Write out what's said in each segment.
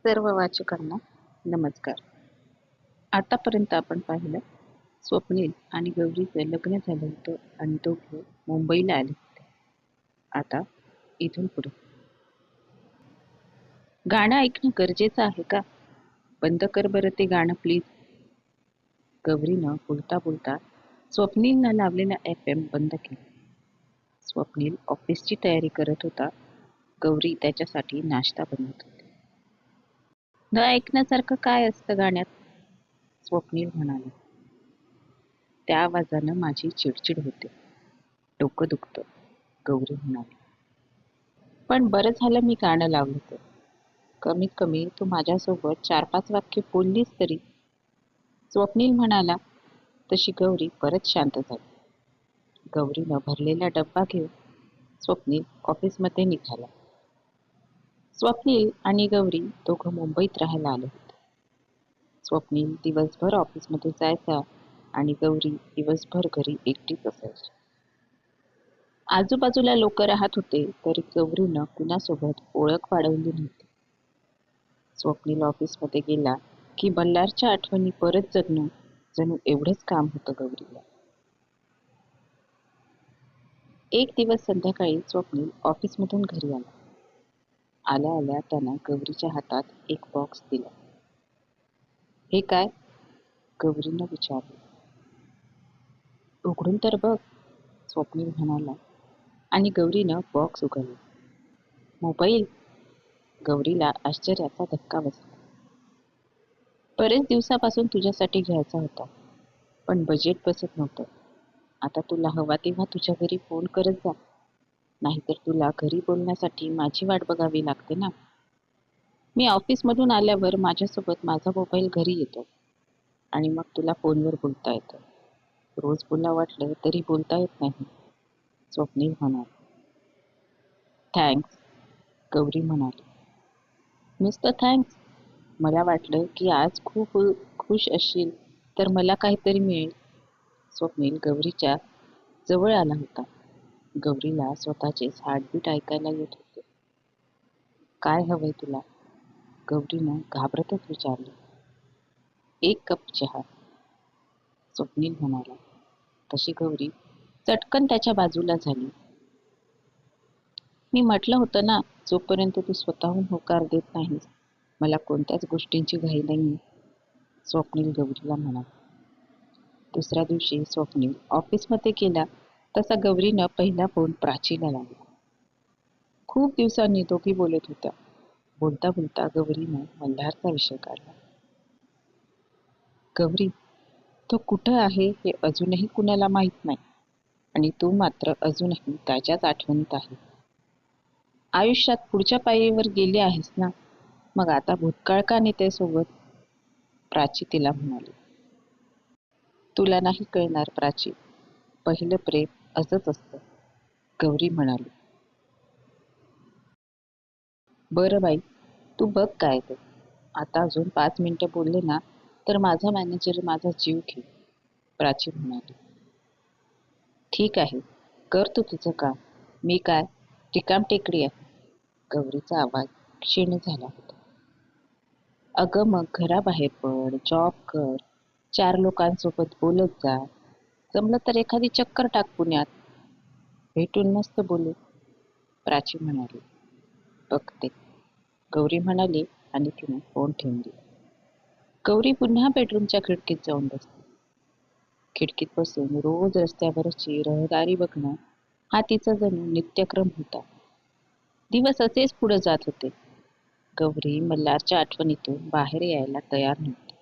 सर्व वाचकांना नमस्कार. आतापर्यंत आपण पाहिलं स्वप्नील आणि गौरीचं लग्न झालं होतं आणि दोघे मुंबईला आले होते. आता इथून पुढे गाणं ऐकणं गरजेचं आहे का? बंद कर बरं ते गाणं प्लीज. गौरीनं बोलता बोलता स्वप्नीलनं लावलेला FM बंद केला. स्वप्नील ऑफिसची तयारी करत होता. गौरी त्याच्यासाठी नाश्ता बनवत होती. न ऐकण्यासारखं काय असतं गाण्यात? स्वप्नील म्हणाले. त्या आवाजानं माझी चिडचिड होते. डोकं दुखतं, गौरी म्हणाली. पण बरं झालं मी गाणं लावलं तर. कमीत कमी तू माझ्यासोबत 4-5 वाक्य बोललीस तरी. स्वप्नील म्हणाला. तशी गौरी परत शांत झाली. गौरीनं भरलेला डब्बा घेऊन स्वप्नील ऑफिसमध्ये निघाला. स्वप्नील आणि गौरी दोघं मुंबईत राहायला आले होते. स्वप्नील दिवसभर ऑफिसमध्ये जायचा आणि गौरी दिवसभर घरी एकटीच असायची. आजूबाजूला लोक राहत होते तरी गौरीनं कुणासोबत ओळख वाढवली नव्हती. स्वप्नील ऑफिसमध्ये गेला की बल्लारच्या आठवणी परत जगणं जणू एवढंच काम होतं गौरीला. एक दिवस संध्याकाळी स्वप्नील ऑफिसमधून घरी आला. आल्या आल्या त्यानं गौरीच्या हातात एक बॉक्स दिला. हे काय? गौरीनं विचारलं. उघडून तर बघ, स्वप्नील म्हणाला आणि गौरीनं बॉक्स उघडला. मोबाईल? गौरीला आश्चर्याचा धक्का बसला. बरेच दिवसापासून तुझ्यासाठी घ्यायचा होता, पण बजेट बसत नव्हतं. आता तुला हवा तेव्हा तुझ्या घरी फोन करत जा, नाहीतर तुला घरी बोलण्यासाठी माझी वाट बघावी लागते ना. मी ऑफिसमधून आल्यावर माझ्यासोबत माझा मोबाईल घरी येतो आणि मग तुला फोनवर बोलता येतं. रोज बोला वाटलं तरी बोलता येत नाही, स्वप्नील म्हणाले. थँक्स, गौरी म्हणाली. नुसतं थँक्स? मला वाटलं की आज खूप खुश असशील तर मला काहीतरी मिळेल. स्वप्नील गौरीच्या जवळ आला होता. गौरीला स्वतःचेच हार्टबीट ऐकायला येत होते. काय हवंय तुला? गौरीनं घाबरतच विचारलं. एक कप चहा, स्वप्नील म्हणाला. तशी गौरी चटकन त्याच्या बाजूला झाली. मी म्हटलं होतं ना, जोपर्यंत तू स्वतःहून होकार देत नाहीस मला कोणत्याच गोष्टींची घाई नाही, स्वप्नील गौरीला म्हणाला. दुसऱ्या दिवशी स्वप्नील ऑफिसमध्ये गेला तसा गौरीनं पहिला फोन प्राचीला लावला. खूप दिवसांनी दोघी बोलत होत्या. बोलता बोलता गौरीनं मल्हारचा विषय काढला. गौरी, तो कुठं आहे हे अजूनही कुणाला माहीत नाही आणि तू मात्र अजूनही त्याच्याच आठवणीत आहे. आयुष्यात पुढच्या पायरीवर गेली आहेस ना, मग आता भूतकाळ का नेते सोबत? प्राची तिला म्हणाली. तुला नाही कळणार प्राची, पहिलं प्रेम असंच असतं, गौरी म्हणाली. बरं बाई, तू बघ काय ते. आता अजून 5 मिनिटं बोलले ना तर माझा मॅनेजर माझा जीव घेईल, प्राची म्हणाली. ठीक आहे, कर तू तुझं काम. मी काय रिकाम टेकडी आहे, गौरीचा आवाज क्षीण झाला होता. अगं मग घराबाहेर पड, जॉब कर, 4 लोकांसोबत बोलत जा, जमलं तर एखादी चक्कर टाक पुण्यात, भेटून मस्त बोलू, प्राची म्हणाली. बघते, गौरी म्हणाली आणि तिने फोन ठेवून दिला. गौरी पुन्हा बेडरूमच्या खिडकीत जाऊन बसली. खिडकीत बसून रोज रस्त्यावरची रहदारी बघणं हा तिचा जणू नित्यक्रम होता. दिवस असेच पुढे जात होते. गौरी मल्हारच्या आठवणीतून बाहेर यायला तयार नव्हती.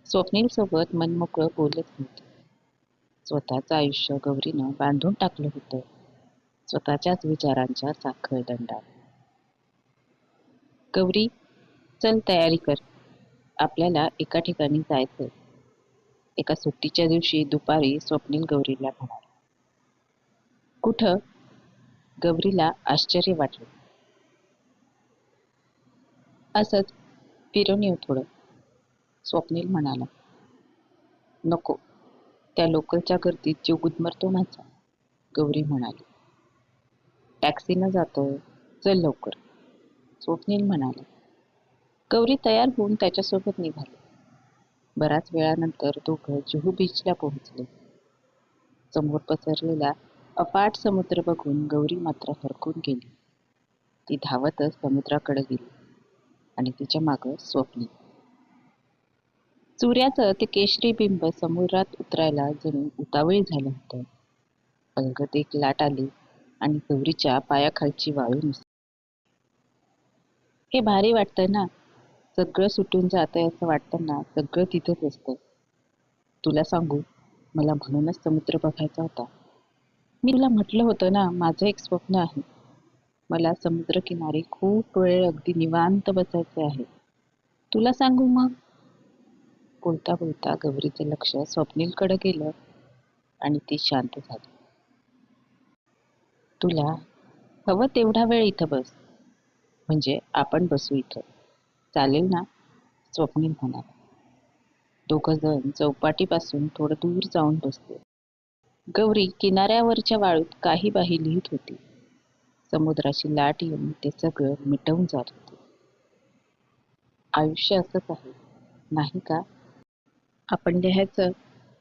स्वप्नील सोबत मनमोकळं बोलत नव्हती. स्वतःचं आयुष्य गौरीनं बांधून टाकलं होतं, स्वतःच्याच विचारांच्या साखळदंडात. गौरी, चल तयारी कर, आपल्याला एका ठिकाणी जायचंय, एका सुट्टीच्या दिवशी दुपारी स्वप्नील गौरीला म्हणाला. कुठं? गौरीला आश्चर्य वाटलं. असंच फिरून येऊ थोडं, स्वप्नील म्हणाला. नको, त्या लोकलच्या गर्दीत जीव गुदमरतो माझा, गौरी म्हणाली. टॅक्सीनं जातोय, चल लवकर. स्वप्नील म्हणाला. गौरी तयार होऊन त्याच्यासोबत निघाली. बराच वेळानंतर दोघं जुहू बीचला पोहोचले. समोर पसरलेला अफाट समुद्र बघून गौरी मात्र हरकून गेली. ती धावतच समुद्राकडे गेली आणि तिच्या मागं स्वप्नील. सूर्याचं ते केशरी बिंब समुद्रात उतरायला जणू उतावळी झालं होतं. अलगद एक लाट आली आणि गौरीच्या पायाखालची वाळू निसटली. हे भारी वाटतं ना, सगळं सुटून जातंय असं वाटतं सगळं तिथंच असतं. तुला सांगू, मला म्हणूनच समुद्र बघायचा होता. मी तुला म्हटलं होतं ना, माझं एक स्वप्न आहे. मला समुद्रकिनारी खूप वेळ अगदी निवांत बसायचे आहे. तुला सांगू मग? बोलता बोलता गौरीचं लक्ष स्वप्नीलकडे गेलं आणि ती शांत झाली. तुला हवं तेवढा वेळ इथं बस. म्हणजे आपण बसू इथं. चालेल ना? स्वप्नील म्हणाला. दोघं जण चौपाटीपासून थोडं दूर जाऊन बसले. गौरी किनाऱ्यावरच्या वाळूत काही बाही लिहित होती. समुद्राची लाट येऊन ते सगळं मिटवून जात होते. आयुष्य असंच आहे, नाही का? आपण लिहायचं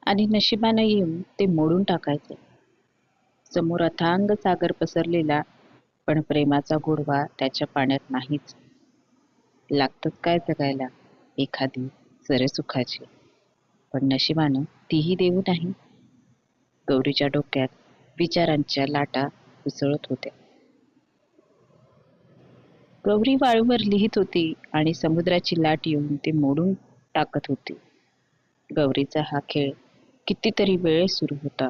आणि नशिबानं येऊन ते मोडून टाकायचं. समोर अथांग सागर पसरलेला, पण प्रेमाचा गोडवा त्याच्या पाण्यात नाहीच. लागतंच काय जगायला एखादी सरे सुखाची, पण नशिबानं तीही देऊ नाही. गौरीच्या डोक्यात विचारांच्या लाटा उसळत होत्या. गौरी वाळूवर लिहित होती आणि समुद्राची लाट येऊन ते मोडून टाकत होती. गौरीचा हा खेळ कितीतरी वेळ सुरू होता.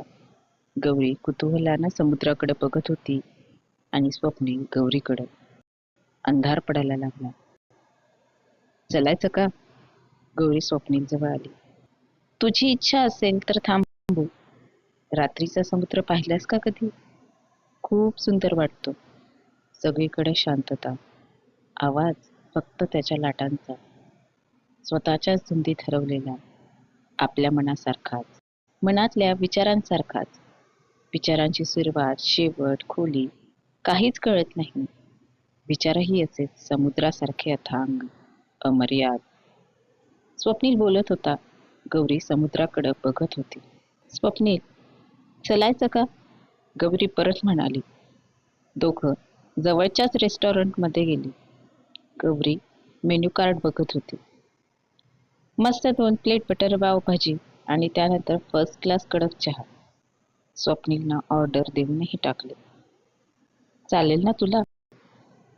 गौरी कुतूहलानं समुद्राकडे बघत होती आणि स्वप्नील गौरीकडं. अंधार पडायला लागला. चलायचं का? गौरी स्वप्नील जवळ आली. तुझी इच्छा असेल तर थांबू. रात्रीचा समुद्र पाहिलास का कधी? खूप सुंदर वाटतो. सगळीकडे शांतता, आवाज फक्त त्याच्या लाटांचा. स्वतःच्याच धुंदीत हरवलेला, आपल्या मनासारखाच, मनातल्या विचारांसारखाच. विचारांची सुरुवात, शेवट, खोली काहीच कळत नाही. विचारही असेच समुद्रासारखे अथांग, अमर्याद. स्वप्नील बोलत होता. गौरी समुद्राकडे बघत होती. स्वप्नील, चलायचं का? गौरी परत म्हणाली. दोघं जवळच्याच रेस्टॉरंटमध्ये गेली. गौरी मेन्यू कार्ड बघत होती. मस्त 2 प्लेट बटर पाव भाजी आणि त्यानंतर फर्स्ट क्लास कडक चहा. स्वप्नीलनं ऑर्डर देऊनही टाकले. चालेल ना तुला?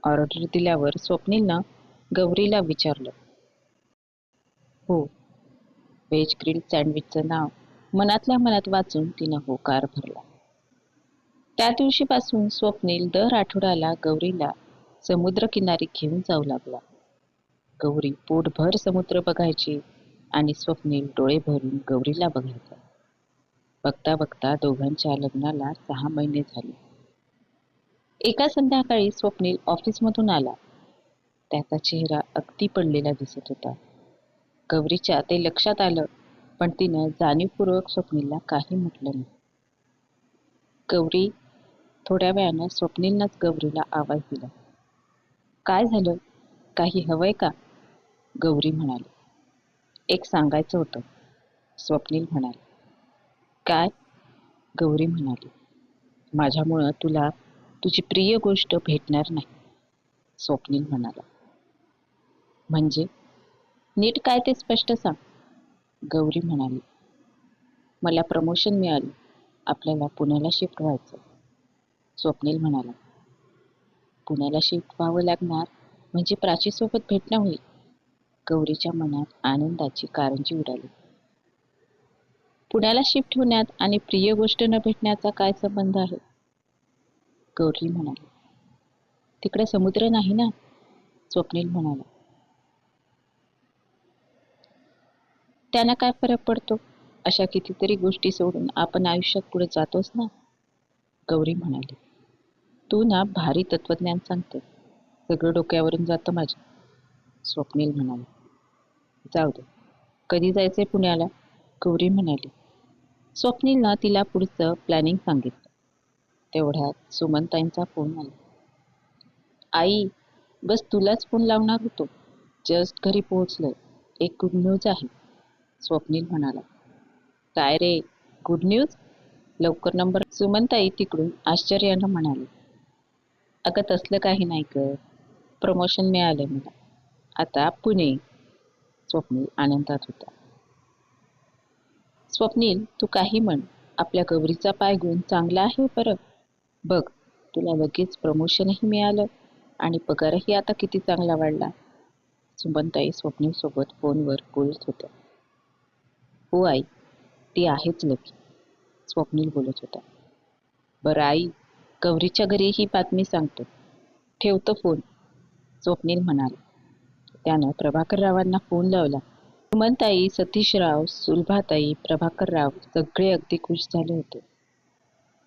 ऑर्डर दिल्यावर स्वप्नीलनं गौरीला विचारलं. हो. व्हेज ग्रिल सँडविचचं नाव मनातल्या मनात वाचून तिनं होकार भरला. त्या दिवशीपासून स्वप्नील दर आठवड्याला गौरीला समुद्रकिनारी घेऊन जाऊ लागला. गौरी पोटभर समुद्र बघायची आणि स्वप्नील डोळे भरून गौरीला बघायचा. बघता बघता दोघांच्या लग्नाला 6 महिने झाले. एका संध्याकाळी स्वप्नील ऑफिसमधून आला. त्याचा चेहरा अगदी पडलेला दिसत होता. गौरीच्या ते लक्षात आलं, पण तिनं जाणीवपूर्वक स्वप्नीलला काही म्हटलं नाही. गौरी, थोड्या वेळानं स्वप्नीलनंच गौरीला आवाज दिला. काय झालं? काही हवंय का? गौरी म्हणाली. एक सांगायचं होतं. स्वप्नील म्हणाले. काय? गौरी म्हणाली. माझ्यामुळं तुला तुझी प्रिय गोष्ट भेटणार नाही. स्वप्नील म्हणाला. म्हणजे? नीट काय ते स्पष्ट सांग. गौरी म्हणाली. मला प्रमोशन मिळाली. आपल्याला पुण्याला शिफ्ट व्हायचं. स्वप्नील म्हणाला. पुण्याला शिफ्ट व्हावं लागणार म्हणजे प्राचीसोबत भेटणं होईल. गौरीच्या मनात आनंदाची कारंजी उडाली. पुण्याला शिफ्ट होण्यात आणि प्रिय गोष्ट न भेटण्याचा काय संबंध आहे? गौरी म्हणाली. तिकडे समुद्र नाही ना? स्वप्नील म्हणाला. त्यांना काय फरक पडतो? अशा कितीतरी गोष्टी सोडून आपण आयुष्यात पुढे जातोच ना? गौरी म्हणाली. तू ना भारी तत्वज्ञान सांगते. सगळं डोक्यावरून जातं माझ्या. स्वप्नील म्हणाला. जाऊ दे. कधी जायचंय पुण्याला? गौरी म्हणाली. स्वप्नीलनं तिला पुढचं प्लॅनिंग सांगितलं. तेवढ्यात सुमनताईंचा फोन आला. आई, बस तुलाच फोन लावणार होतो. जस्ट घरी पोहोचलोय. एक गुड न्यूज आहे, स्वप्नील म्हणाला. काय रे, गुड न्यूज? लवकर नंबर. सुमनताई तिकडून आश्चर्यानं म्हणाली. अगं तसलं काही नाही ग. प्रमोशन मिळालंय मला. आता पुणे. स्वप्नील आनंदात होता. स्वप्नील, तू काही म्हण, आपल्या गौरीचा पाय गुण चांगला आहे बरं. बघ, तुला लगेच प्रमोशनही मिळालं आणि पगारही आता किती चांगला वाढला. सुमनताई स्वप्नील सोबत फोनवर बोलत होत्या. हो आई, ती आहेच लकी, स्वप्नील बोलत होता. बरं आई, गौरीच्या घरी ही बातमी सांगतो. ठेवतो फोन, स्वप्नील म्हणाले. त्यानं प्रभाकररावांना फोन लावला. सुमनताई, सतीशराव, सुलभाताई, प्रभाकरराव सगळे अगदी खुश झाले होते.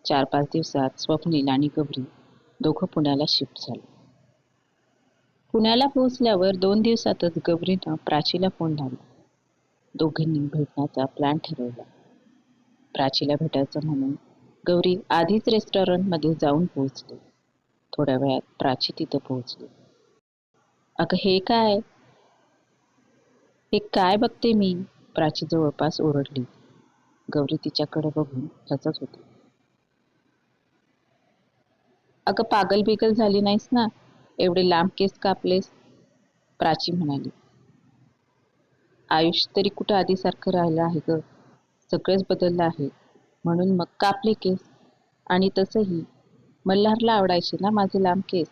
4-5 दिवसात स्वप्नील आणि गौरी दोघं पुण्याला शिफ्ट झाले. पुण्याला पोहोचल्यावर 2 दिवसातच गौरीनं प्राचीला फोन लावला. दोघांनी भेटण्याचा प्लॅन ठरवला. प्राचीला भेटायचं म्हणून गौरी आधीच रेस्टॉरंटमध्ये जाऊन पोहोचली. थोड्या वेळात प्राची तिथं पोहोचली. अगं हे काय? हे काय बघते मी? प्राची जवळपास ओरडली. गौरी तिच्याकडे बघून हसत होती. अगं पागल बिगल झाली नाहीस ना? एवढे लांब केस कापलेस? प्राची म्हणाली. आयुष्य तरी कुठं आधीसारखं राहिलं आहे ग. सगळंच बदललं आहे. म्हणून मग कापले केस. आणि तसंही मल्हारला आवडायचे ना माझे लांब केस.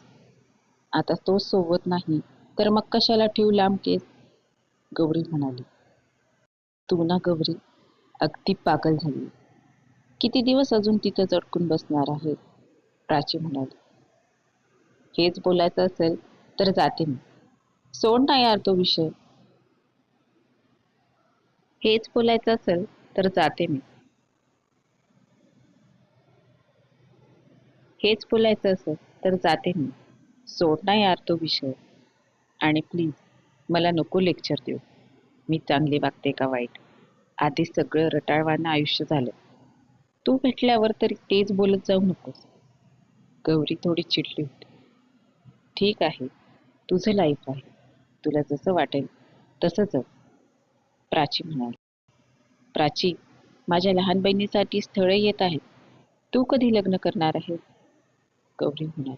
आता तोच सोबत नाही तर मग कशाला ठेवू लांब केस? गौरी म्हणाली. तू ना गौरी अगदी पागल झाली. किती दिवस अजून तिथं चटकून बसणार आहे? प्राची म्हणाली. हेच बोलायचं असेल तर जाते मी. सोड ना यार तो विषय. हेच बोलायचं असेल तर जाते मी. हेच बोलायचं असेल तर जाते मी. सोड ना यार तो विषय. आणि प्लीज मला नको लेक्चर देऊ. मी चांगली वागते का वाईट? आधी सगळं रटाळवाणं आयुष्य झालं. तू भेटल्यावर तरी तेच बोलत जाऊ नकोस. गौरी थोडी चिडली होती. ठीक आहे, तुझं लाईफ आहे. तुला जसं वाटेल तसं जग, प्राची म्हणाली. प्राची, माझ्या लहान बहिणीसाठी स्थळं येत आहेत. तू कधी लग्न करणार आहेस? गौरी म्हणाली.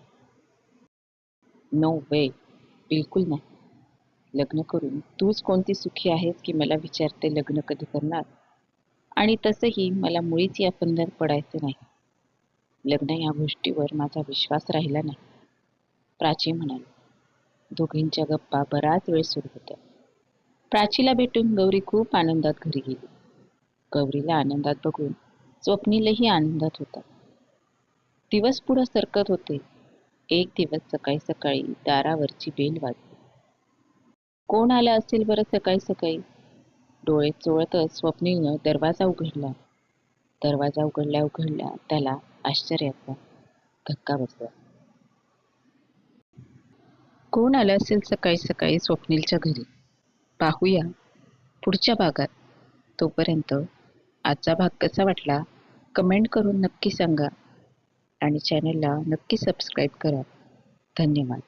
नो वे, बिलकुल नाही. लग्न करून तूच कोणती सुखी आहेस की मला विचारते लग्न कधी करणार? आणि तसंही मला मुळीच या फंद्यात पडायचं नाही. लग्न या गोष्टीवर माझा विश्वास राहिला नाही, प्राची म्हणाली. दोघींच्या गप्पा बराच वेळ सुरू होत्या. प्राचीला भेटून गौरी खूप आनंदात घरी गेली. गौरीला आनंदात बघून स्वप्नीलही आनंदात होता. दिवस पुढं सरकत होते. एक दिवस सकाळी सकाळी दारावरची बेल वाजली. कोण आलं असेल बरं सकाळी सकाळी? डोळे चोळतच स्वप्नीलनं दरवाजा उघडला. दरवाजा उघडल्या त्याला आश्चर्याचा धक्का बसला. कोण आलं असेल सकाळी सकाळी स्वप्नीलच्या घरी? पाहूया पुढच्या भागात. तोपर्यंत आजचा भाग कसा वाटला कमेंट करून नक्की सांगा आणि चॅनलला नक्की सबस्क्राईब करा. धन्यवाद.